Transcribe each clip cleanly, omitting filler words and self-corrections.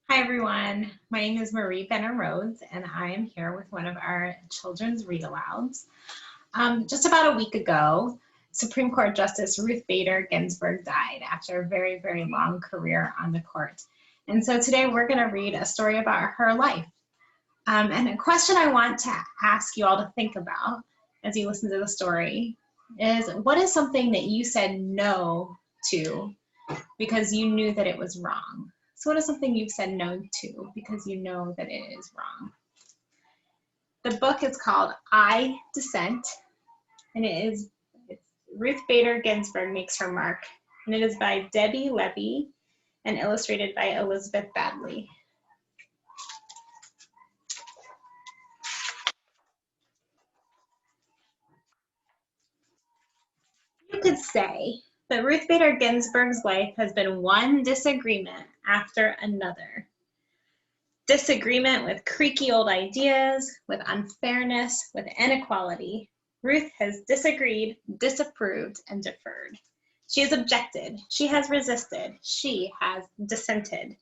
Hi everyone, my name is Marie Benner-Rhoades and I am here with one of our children's read-alouds. Just about a week ago, Supreme Court Justice Ruth Bader Ginsburg died after a very, very long career on the court. And so today we're going to read a story about her life. And a question I want to ask you all to think about as you listen to the story is, what is something that you said no to because you knew that it was wrong? So what is something you've said no to because you know that it is wrong? The book is called Dissent, and it's Ruth Bader Ginsburg Makes Her Mark, and it is by Debbie Levy and illustrated by Elizabeth Badley. You could say that Ruth Bader Ginsburg's life has been one disagreement after another. Disagreement with creaky old ideas, with unfairness, with inequality. Ruth has disagreed, disapproved, and deferred. She has objected. She has resisted. She has dissented.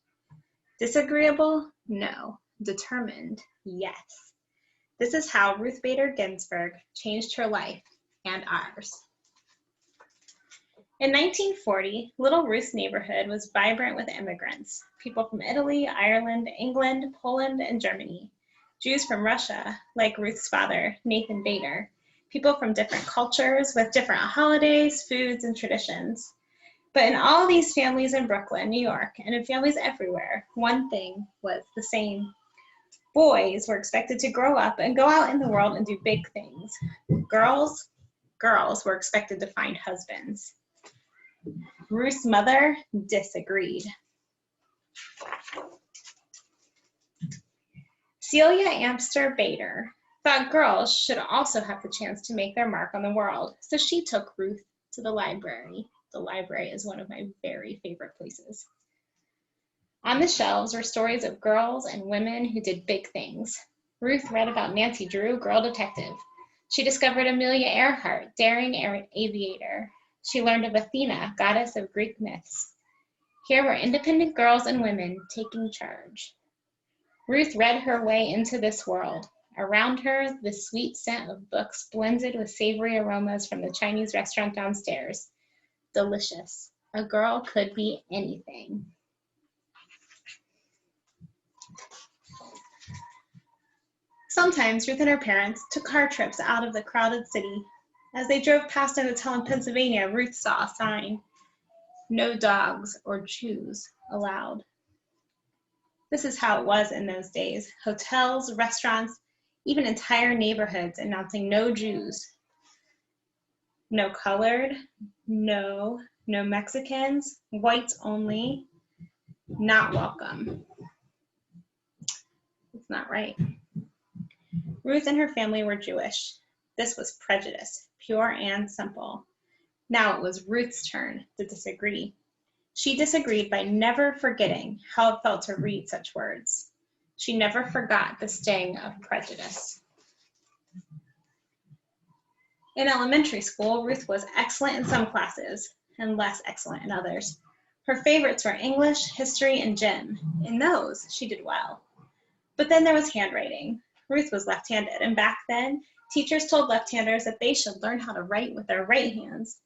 Disagreeable? No. Determined? Yes. This is how Ruth Bader Ginsburg changed her life and ours. In 1940, little Ruth's Neighborhood was vibrant with immigrants, people from Italy, Ireland, England, Poland, and Germany, Jews from Russia, like Ruth's father, Nathan Bader, people from different cultures with different holidays, foods, and traditions. But in all these families in Brooklyn, New York, and in families everywhere, one thing was the same. Boys were expected to grow up and go out in the world and do big things. Girls were expected to find husbands. Ruth's mother disagreed. Celia Amster Bader thought girls should also have the chance to make their mark on the world, so she took Ruth to the library. The library is one of my very favorite places. On the shelves were stories of girls and women who did big things. Ruth read about Nancy Drew, girl detective. She discovered Amelia Earhart, daring aviator. She learned of Athena, goddess of Greek myths. Here were independent girls and women taking charge. Ruth read her way into this world. Around her, the sweet scent of books blended with savory aromas from the Chinese restaurant downstairs. Delicious. A girl could be anything. Sometimes Ruth and her parents took car trips out of the crowded city. As they drove past an hotel in Pennsylvania, Ruth saw a sign, "No dogs or Jews allowed." This is how it was in those days. Hotels, restaurants, even entire neighborhoods announcing no Jews, no colored, no Mexicans, whites only, not welcome. It's not right. Ruth and her family were Jewish. This was prejudice, pure and simple. Now it was Ruth's turn to disagree. She disagreed by never forgetting how it felt to read such words. She never forgot the sting of prejudice. In elementary school, Ruth was excellent in some classes and less excellent in others. Her favorites were English, history, and gym. In those, she did well. But then there was handwriting. Ruth was left-handed, and back then, teachers told left-handers that they should learn how to write with their right hands.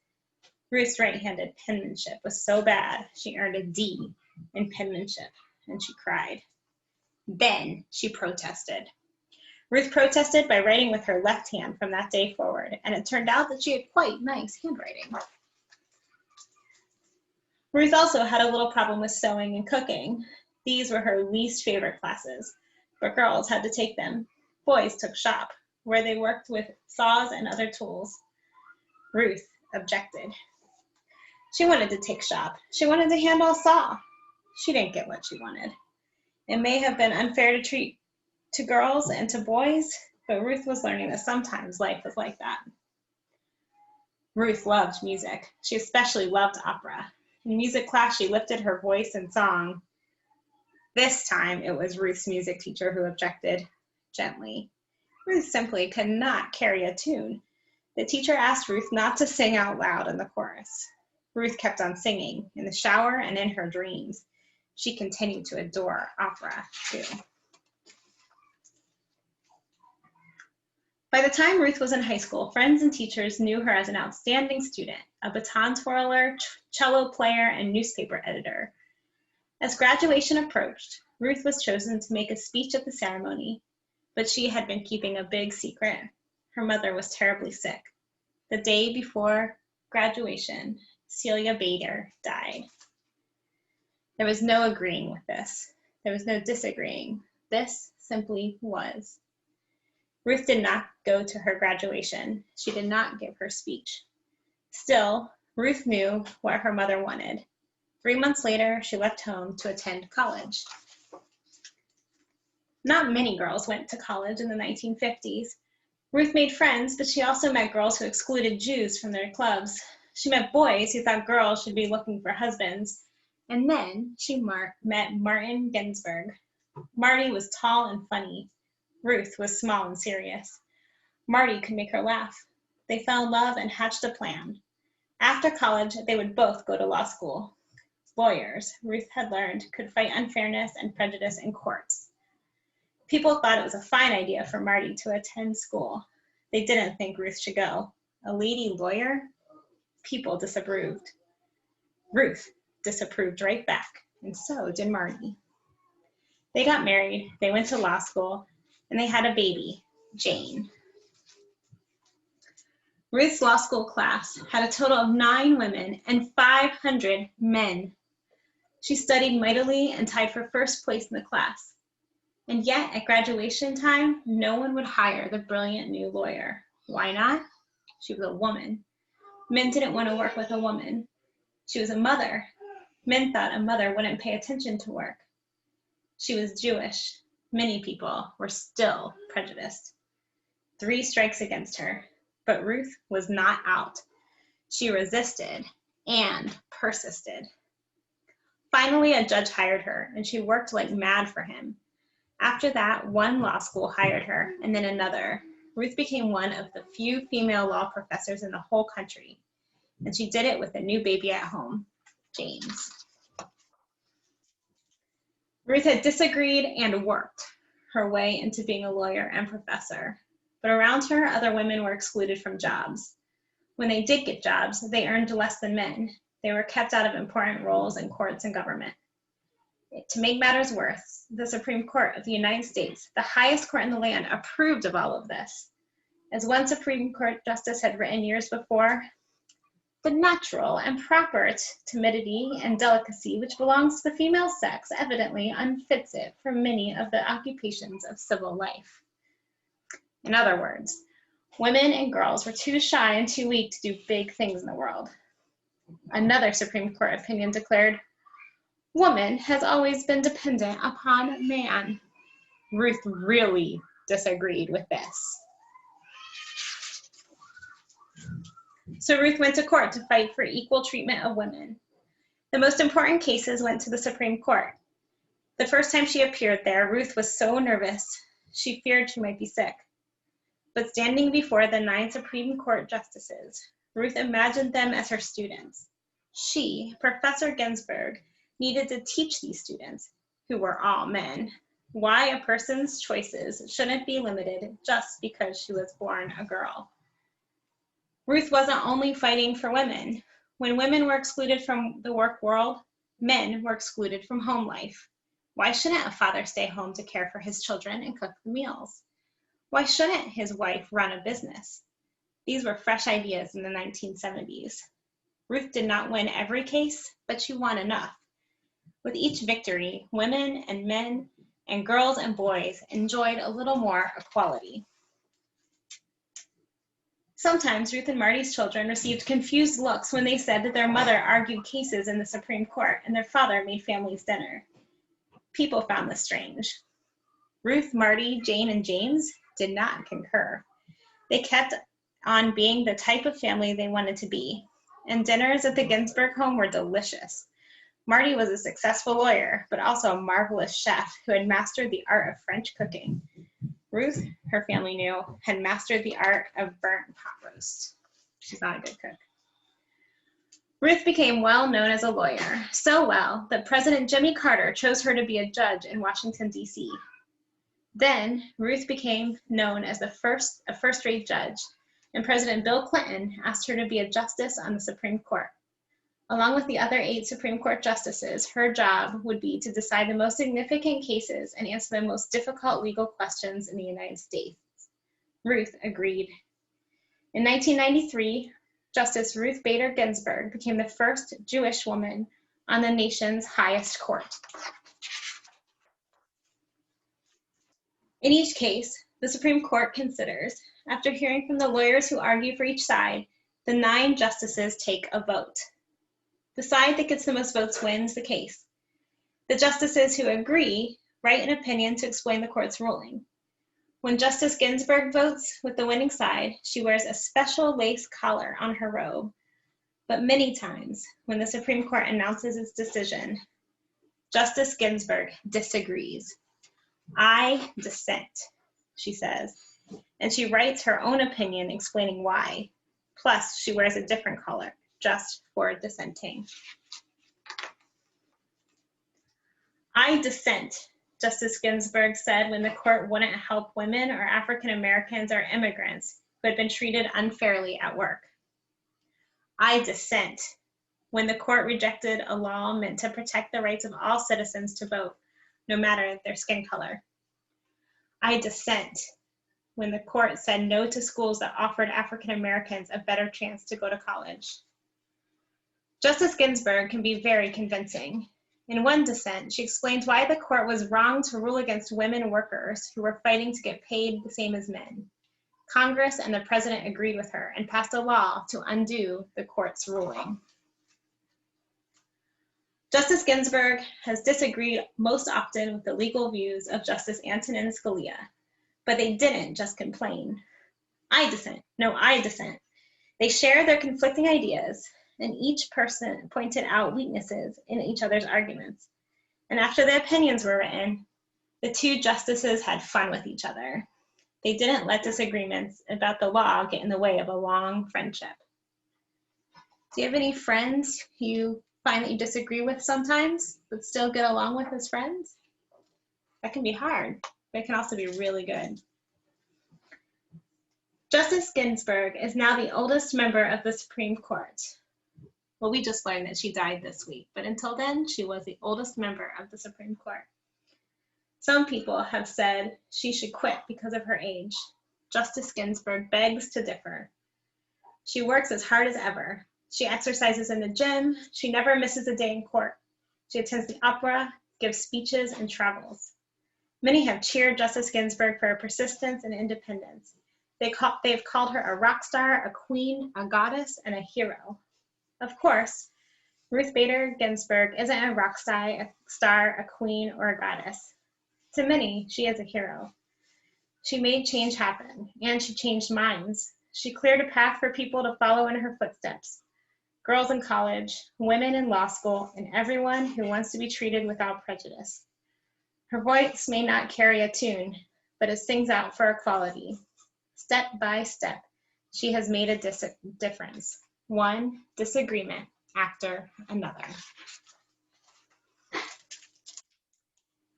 Ruth's right-handed penmanship was so bad, she earned a D in penmanship, and she cried. Then she protested. Ruth protested by writing with her left hand from that day forward, and it turned out that she had quite nice handwriting. Ruth also had a little problem with sewing and cooking. These were her least favorite classes, but girls had to take them. Boys took shop, where they worked with saws and other tools. Ruth objected. She wanted to take shop. She wanted to handle a saw. She didn't get what she wanted. It may have been unfair to treat to girls and to boys, but Ruth was learning that sometimes life was like that. Ruth loved music. She especially loved opera. In music class, she lifted her voice in song. This time, it was Ruth's music teacher who objected gently. Ruth simply could not carry a tune. The teacher asked Ruth not to sing out loud in the chorus. Ruth kept on singing, in the shower and in her dreams. She continued to adore opera, too. By the time Ruth was in high school, friends and teachers knew her as an outstanding student, a baton twirler, cello player, and newspaper editor. As graduation approached, Ruth was chosen to make a speech at the ceremony, but she had been keeping a big secret. Her mother was terribly sick. The day before graduation, Celia Bader died. There was no agreeing with this. There was no disagreeing. This simply was. Ruth did not go to her graduation. She did not give her speech. Still, Ruth knew what her mother wanted. 3 months later, she left home to attend college. Not many girls went to college in the 1950s. Ruth made friends, but she also met girls who excluded Jews from their clubs. She met boys who thought girls should be looking for husbands. And then she met Martin Ginsburg. Marty was tall and funny. Ruth was small and serious. Marty could make her laugh. They fell in love and hatched a plan. After college, they would both go to law school. Lawyers, Ruth had learned, could fight unfairness and prejudice in courts. People thought it was a fine idea for Marty to attend school. They didn't think Ruth should go. A lady lawyer? People disapproved. Ruth disapproved right back, and so did Marty. They got married, they went to law school, and they had a baby, Jane. Ruth's law school class had a total of 9 women and 500 men. She studied mightily and tied for first place in the class. And yet, at graduation time, no one would hire the brilliant new lawyer. Why not? She was a woman. Men didn't want to work with a woman. She was a mother. Men thought a mother wouldn't pay attention to work. She was Jewish. Many people were still prejudiced. 3 strikes against her, but Ruth was not out. She resisted and persisted. Finally, a judge hired her, and she worked like mad for him. After that, one law school hired her, and then another. Ruth became one of the few female law professors in the whole country, and she did it with a new baby at home, James. Ruth had disagreed and worked her way into being a lawyer and professor, but around her, other women were excluded from jobs. When they did get jobs, they earned less than men. They were kept out of important roles in courts and government. To make matters worse, the Supreme Court of the United States, the highest court in the land, approved of all of this. As one Supreme Court justice had written years before, the natural and proper timidity and delicacy which belongs to the female sex evidently unfits it for many of the occupations of civil life. In other words, women and girls were too shy and too weak to do big things in the world. Another Supreme Court opinion declared, woman has always been dependent upon man. Ruth really disagreed with this. So Ruth went to court to fight for equal treatment of women. The most important cases went to the Supreme Court. The first time she appeared there, Ruth was so nervous, she feared she might be sick. But standing before the 9 Supreme Court justices, Ruth imagined them as her students. She, Professor Ginsburg, needed to teach these students, who were all men, why a person's choices shouldn't be limited just because she was born a girl. Ruth wasn't only fighting for women. When women were excluded from the work world, men were excluded from home life. Why shouldn't a father stay home to care for his children and cook the meals? Why shouldn't his wife run a business? These were fresh ideas in the 1970s. Ruth did not win every case, but she won enough. With each victory, women and men and girls and boys enjoyed a little more equality. Sometimes Ruth and Marty's children received confused looks when they said that their mother argued cases in the Supreme Court and their father made families dinner. People found this strange. Ruth, Marty, Jane, and James did not concur. They kept on being the type of family they wanted to be, and dinners at the Ginsburg home were delicious. Marty was a successful lawyer, but also a marvelous chef who had mastered the art of French cooking. Ruth, her family knew, had mastered the art of burnt pot roast. She's not a good cook. Ruth became well known as a lawyer, so well that President Jimmy Carter chose her to be a judge in Washington, D.C. Then, Ruth became known as a first-rate judge, and President Bill Clinton asked her to be a justice on the Supreme Court. Along with the other 8 Supreme Court justices, her job would be to decide the most significant cases and answer the most difficult legal questions in the United States. Ruth agreed. In 1993, Justice Ruth Bader Ginsburg became the first Jewish woman on the nation's highest court. In each case, the Supreme Court considers, after hearing from the lawyers who argue for each side, the 9 justices take a vote. The side that gets the most votes wins the case. The justices who agree write an opinion to explain the court's ruling. When Justice Ginsburg votes with the winning side, she wears a special lace collar on her robe. But many times, when the Supreme Court announces its decision, Justice Ginsburg disagrees. "I dissent," she says, and she writes her own opinion explaining why. Plus, she wears a different collar, just for dissenting. "I dissent," Justice Ginsburg said when the court wouldn't help women or African Americans or immigrants who had been treated unfairly at work. "I dissent," when the court rejected a law meant to protect the rights of all citizens to vote, no matter their skin color. "I dissent," when the court said no to schools that offered African Americans a better chance to go to college. Justice Ginsburg can be very convincing. In one dissent, she explains why the court was wrong to rule against women workers who were fighting to get paid the same as men. Congress and the president agreed with her and passed a law to undo the court's ruling. Justice Ginsburg has disagreed most often with the legal views of Justice Antonin Scalia, but they didn't just complain. "I dissent. No, I dissent." They shared their conflicting ideas, and each person pointed out weaknesses in each other's arguments. And after the opinions were written, the 2 justices had fun with each other. They didn't let disagreements about the law get in the way of a long friendship. Do you have any friends you find that you disagree with sometimes, but still get along with as friends? That can be hard, but it can also be really good. Justice Ginsburg is now the oldest member of the Supreme Court. Well, we just learned that she died this week, but until then, she was the oldest member of the Supreme Court. Some people have said she should quit because of her age. Justice Ginsburg begs to differ. She works as hard as ever. She exercises in the gym. She never misses a day in court. She attends the opera, gives speeches, and travels. Many have cheered Justice Ginsburg for her persistence and independence. They've called her a rock star, a queen, a goddess, and a hero. Of course, Ruth Bader Ginsburg isn't a rock star, a queen, or a goddess. To many, she is a hero. She made change happen, and she changed minds. She cleared a path for people to follow in her footsteps. Girls in college, women in law school, and everyone who wants to be treated without prejudice. Her voice may not carry a tune, but it sings out for equality. Step by step, she has made a difference. One disagreement after another.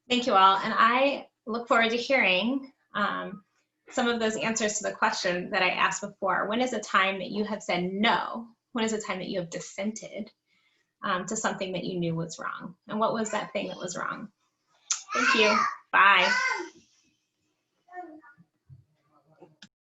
Thank you all, and I look forward to hearing some of those answers to the question that I asked before. When is a time that you have said no? When is a time that you have dissented to something that you knew was wrong? And what was that thing that was wrong? Thank you. Bye.